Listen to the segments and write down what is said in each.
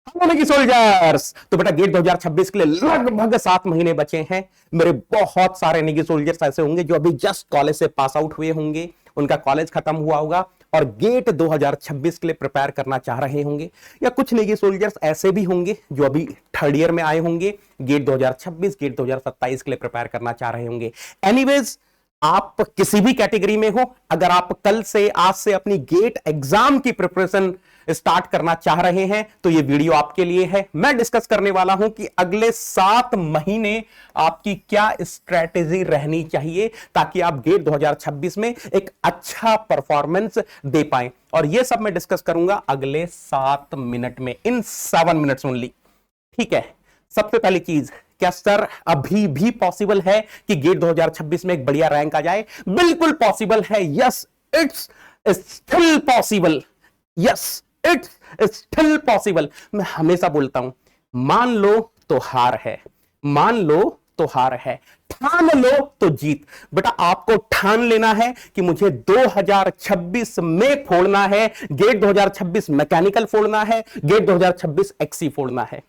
Hello की soldiers. तो बेटा गेट 2026 के लिए लगभग 7 महीने बचे हैं। मेरे बहुत सारे निगी सोल्जर्स ऐसे होंगे जो अभी जस्ट कॉलेज से पास आउट हुए होंगे, उनका कॉलेज खत्म हुआ होगा और गेट 2026 के लिए प्रिपेयर करना चाह रहे होंगे। या कुछ निगी सोल्जर्स ऐसे भी होंगे जो अभी थर्ड ईयर में आए होंगे, गेट 2026 गेट 2027 के लिए प्रिपेयर करना चाह रहे होंगे। एनीवेज, आप किसी भी कैटेगरी में हो, अगर आप कल से आज से अपनी गेट एग्जाम की प्रिपरेशन स्टार्ट करना चाह रहे हैं तो यह वीडियो आपके लिए है। मैं डिस्कस करने वाला हूं कि अगले 7 महीने आपकी क्या स्ट्रेटेजी रहनी चाहिए ताकि आप गेट 2026 में एक अच्छा परफॉर्मेंस दे पाएं। और यह सब मैं डिस्कस करूंगा अगले 7 मिनट में, इन 7 मिनट्स ओनली। ठीक है, सबसे पहली चीज, क्या सर अभी भी पॉसिबल है कि गेट 2026 में एक बढ़िया रैंक आ जाए? बिल्कुल पॉसिबल है। Yes, it's still possible. Yes, it's still possible. मैं हमेशा बोलता हूं, मान लो तो हार है, मान लो तो हार है, ठान लो तो जीत। बेटा आपको ठान लेना है कि मुझे 2026 में फोड़ना है, गेट 2026 मैकेनिकल फोड़ना है, गेट 2026 एक्सी फोड़ना है।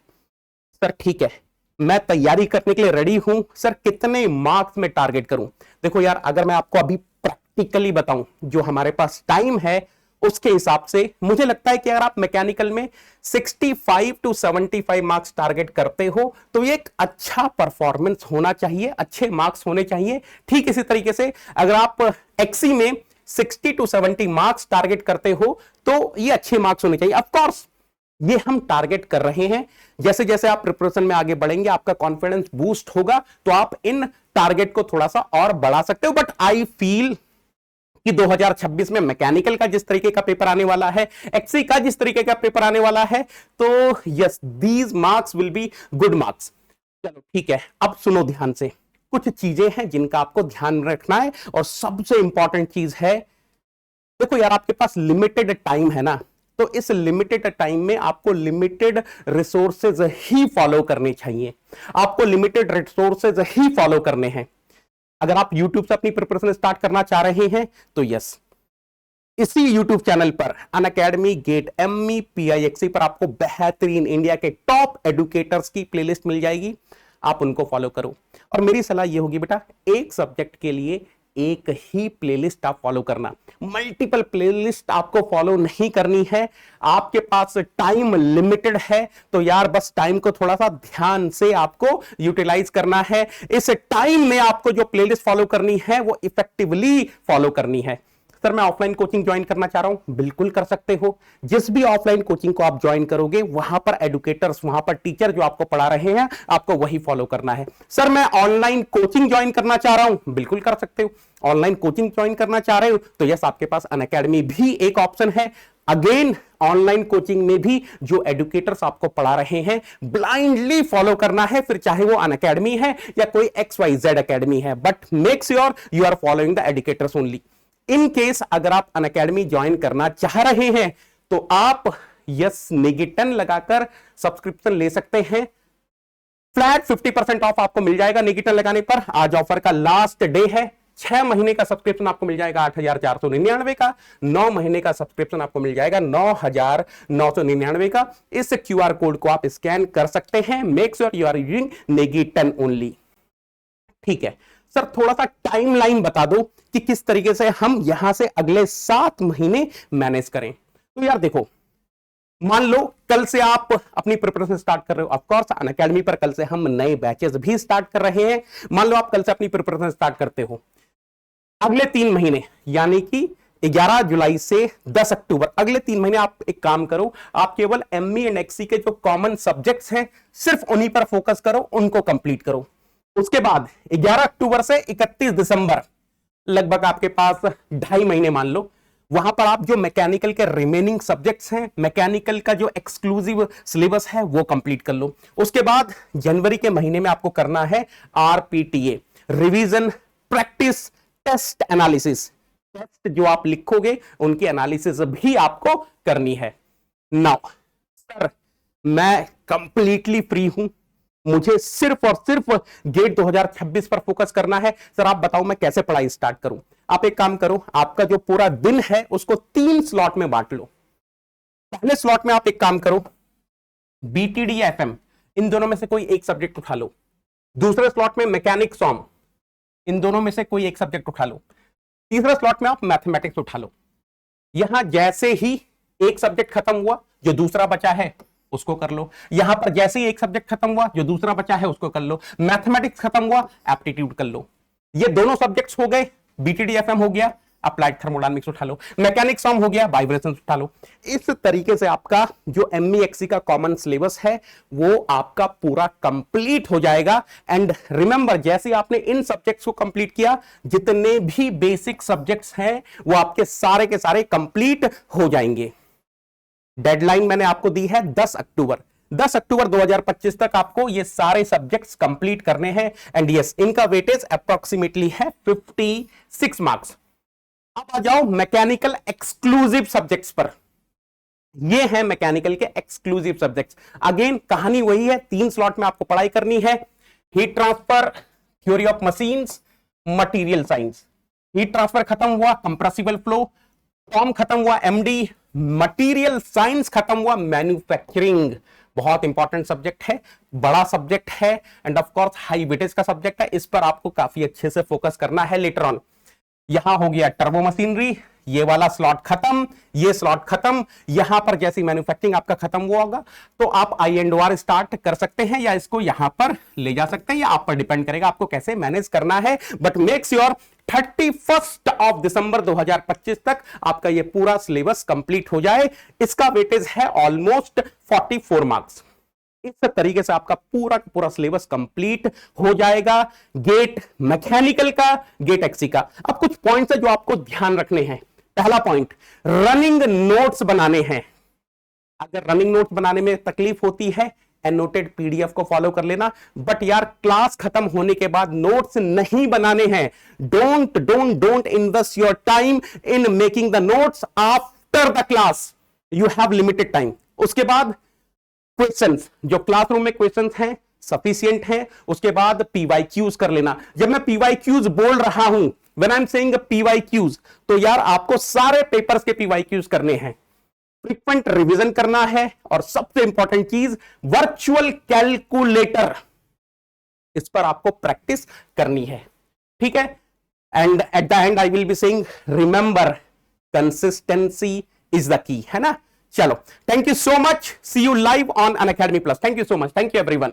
सर ठीक है, मैं तैयारी करने के लिए रेडी हूं। सर कितने मार्क्स में टारगेट करूं? देखो यार, अगर मैं आपको अभी प्रैक्टिकली बताऊं, जो हमारे पास टाइम है उसके हिसाब से मुझे लगता है कि अगर आप मैकेनिकल में 65 to 75 मार्क्स टारगेट करते हो तो ये एक अच्छा परफॉर्मेंस होना चाहिए, अच्छे मार्क्स होने चाहिए। ठीक इसी तरीके से अगर आप एक्सी में 60 to 70 मार्क्स टारगेट करते हो तो ये अच्छे मार्क्स होने चाहिए। ऑफ कोर्स ये हम टारगेट कर रहे हैं। जैसे जैसे आप प्रिपरेशन में आगे बढ़ेंगे आपका कॉन्फिडेंस बूस्ट होगा तो आप इन टारगेट को थोड़ा सा और बढ़ा सकते हो। बट आई फील कि 2026 में मैकेनिकल का जिस तरीके का पेपर आने वाला है, एक्सी का जिस तरीके का पेपर आने वाला है, तो yes, these marks will be good marks. चलो ठीक है, अब सुनो ध्यान से। कुछ चीजें हैं जिनका आपको ध्यान रखना है और सबसे इंपॉर्टेंट चीज है, देखो यार आपके पास लिमिटेड टाइम है ना, तो इस लिमिटेड टाइम में आपको लिमिटेड रिसोर्सेज ही फॉलो करने चाहिए, आपको लिमिटेड रिसोर्सेज ही फॉलो करने हैं। अगर आप YouTube से अपनी प्रिपरेशन स्टार्ट करना चाह रहे हैं तो यस, इसी YouTube चैनल पर अनअकैडमी गेट एमई पीआईएक्सी पर आपको बेहतरीन इंडिया के टॉप एडुकेटर्स की प्लेलिस्ट मिल जाएगी, आप उनको फॉलो करो। और मेरी सलाह यह होगी बेटा, एक सब्जेक्ट के लिए एक ही प्लेलिस्ट आप फॉलो करना, मल्टीपल प्लेलिस्ट आपको फॉलो नहीं करनी है। आपके पास टाइम लिमिटेड है तो यार बस टाइम को थोड़ा सा ध्यान से आपको यूटिलाइज करना है। इस टाइम में आपको जो प्लेलिस्ट फॉलो करनी है वो इफेक्टिवली फॉलो करनी है। सर मैं ऑफलाइन कोचिंग ज्वाइन करना चाह रहा हूं, बिल्कुल कर सकते हो। जिस भी ऑफलाइन कोचिंग को आप ज्वाइन करोगे वहां पर एडुकेटर्स, वहां पर टीचर जो आपको पढ़ा रहे हैं आपको वही फॉलो करना है। सर मैं ऑनलाइन कोचिंग ज्वाइन करना चाह रहा हूं, बिल्कुल कर सकते हो। ऑनलाइन कोचिंग ज्वाइन करना चाह रहे हो तो यस, आपके पास अनअकैडमी भी एक ऑप्शन है। अगेन ऑनलाइन कोचिंग में भी जो एडुकेटर्स आपको पढ़ा रहे हैं ब्लाइंडली फॉलो करना है, फिर चाहे वो अनअकैडमी है या कोई XYZ अकेडमी है, but make sure you are following the educators only. In case अगर आप अनअकैडमी ज्वाइन करना चाह रहे हैं तो आप यस नेगेटन लगाकर सब्सक्रिप्शन ले सकते हैं। फ्लैट 50% ऑफ आपको मिल जाएगा नेगेटन लगाने पर। आज ऑफर का लास्ट डे है। 6 महीने का सब्सक्रिप्शन आपको मिल जाएगा 8,499 का, 9 महीने का सब्सक्रिप्शन आपको मिल जाएगा 9,999 का। इस QR कोड को आप स्कैन कर सकते हैं। Make sure you are using नेगेटन ओनली। ठीक है सर, थोड़ा सा टाइमलाइन बता दो कि किस तरीके से हम यहां से अगले 7 महीने मैनेज करें। तो यार देखो, मान लो कल से आप अपनी प्रिपरेशन स्टार्ट कर रहे हो, ऑफ कोर्स अनअकैडमी पर कल से हम नए बैचेस भी स्टार्ट कर रहे हैं। मान लो आप कल से अपनी प्रिपरेशन स्टार्ट करते हो, अगले 3 महीने यानी कि 11 जुलाई से 10 अक्टूबर, अगले 3 महीने आप एक काम करो, आप केवल एमई एंड एक्सी के जो कॉमन सब्जेक्ट्स हैं सिर्फ उन्हीं पर फोकस करो, उनको कंप्लीट करो। उसके बाद 11 अक्टूबर से 31 दिसंबर लगभग आपके पास 2.5 महीने मान लो, वहां पर आप जो मैकेनिकल के रिमेनिंग सब्जेक्ट्स हैं, मैकेनिकल का जो एक्सक्लूसिव सिलेबस है वो कंप्लीट कर लो। उसके बाद जनवरी के महीने में आपको करना है RPTA, revision, practice, test, analysis. Test जो आप लिखोगे उनकी एनालिसिस भी आपको करनी है। नाउ सर मैं कंप्लीटली फ्री हूं, मुझे सिर्फ और सिर्फ गेट 2026 पर फोकस करना है। सर आप बताओ मैं कैसे पढ़ाई स्टार्ट करूं? आप एक काम करो, आपका जो पूरा दिन है उसको 3 स्लॉट में बांट लो। पहले स्लॉट में आप एक काम करो, बीटीडी एफएम, इन दोनों में से कोई एक सब्जेक्ट उठा लो। दूसरे स्लॉट में मैकेनिक्स सॉम, इन दोनों में से कोई एक सब्जेक्ट उठा लो। तीसरे स्लॉट में आप मैथमेटिक्स उठा लो। यहां जैसे ही एक सब्जेक्ट खत्म हुआ, जो दूसरा बचा है उसको कर लो। यहां पर जैसे ही एक सब्जेक्ट खत्म हुआ, जो दूसरा बचा है उसको कर लो। मैथमेटिक्स खत्म हुआ, एप्टीट्यूड कर लो। ये दोनों सब्जेक्ट्स हो गए, बीटीडी एफएम हो गया, अप्लाइड थर्मोडायनामिक्स उठा लो, मैकेनिक्स सम हो गया, वाइब्रेशंस उठा लो। इस तरीके से आपका जो एमईएक्सी का कॉमन सिलेबस है वो आपका पूरा कंप्लीट हो जाएगा। एंड रिमेंबर, जैसे आपने इन सब्जेक्ट्स को कंप्लीट किया, जितने भी बेसिक सब्जेक्ट्स हैं वो आपके सारे के सारे कंप्लीट हो जाएंगे। डेडलाइन मैंने आपको दी है 10 अक्टूबर। 10 अक्टूबर 2025 तक आपको ये सारे सब्जेक्ट्स कंप्लीट करने हैं। एंड यस, इनका वेटेज अप्रोक्सीमेटली है 56 मार्क्स। अब आ जाओ मैकेनिकल एक्सक्लूसिव सब्जेक्ट्स पर। ये है मैकेनिकल के एक्सक्लूसिव सब्जेक्ट्स। अगेन कहानी वही है, 3 स्लॉट में आपको पढ़ाई करनी है। Heat transfer, theory of machines, material science. Heat transfer खत्म हुआ, कंप्रेसिबल फ्लो। फॉर्म खत्म हुआ, एमडी। मटेरियल साइंस खत्म हुआ, मैन्युफैक्चरिंग। बहुत इंपॉर्टेंट सब्जेक्ट है, बड़ा सब्जेक्ट है, end of course high weightage का सब्जेक्ट है। इस पर आपको काफी अच्छे से फोकस करना है लेटर ऑन। यहां हो गया टर्बो मशीनरी, ये वाला स्लॉट खत्म, ये स्लॉट खत्म। यहां पर जैसी मैन्युफैक्चरिंग आपका खत्म हुआ होगा तो आप आई&आर स्टार्ट कर सकते हैं, या इसको यहां पर ले जा सकते हैं, या आप पर डिपेंड करेगा आपको कैसे मैनेज करना है। But make sure 31 of December 2025 तक आपका ये पूरा सिलेबस कंप्लीट हो जाए। इसका वेटेज है ऑलमोस्ट 44 मार्क्स। इस तरीके से आपका पूरा पूरा सिलेबस कंप्लीट हो जाएगा, गेट मैकेनिकल का, गेट एक्सी का। अब कुछ पॉइंट्स है जो आपको ध्यान रखने हैं। पहला पॉइंट, रनिंग नोट्स बनाने हैं। अगर रनिंग नोट्स बनाने में तकलीफ होती है, एनोटेड पीडीएफ को फॉलो कर लेना। बट यार, क्लास खत्म होने के बाद नोट्स नहीं बनाने हैं। Don't invest your time in making the notes after the class. You have limited time. उसके बाद क्वेश्चंस, जो क्लासरूम में क्वेश्चंस हैं सफिशिएंट हैं। उसके बाद पीवाईक्यूज कर लेना। जब मैं पीवाईक्यूज बोल रहा हूं, when I am saying PYQs, तो यार आपको सारे पेपर्स के पीवाईक्यूज करने हैं। फ्रीक्वेंट रिवीजन करना है, और सबसे इंपॉर्टेंट चीज वर्चुअल कैलकुलेटर, इस पर आपको प्रैक्टिस करनी है। ठीक है, and at the end I will be saying remember consistency is the key, है ना। चलो, thank you so much, see you live on Unacademy plus. Thank you so much, thank you everyone.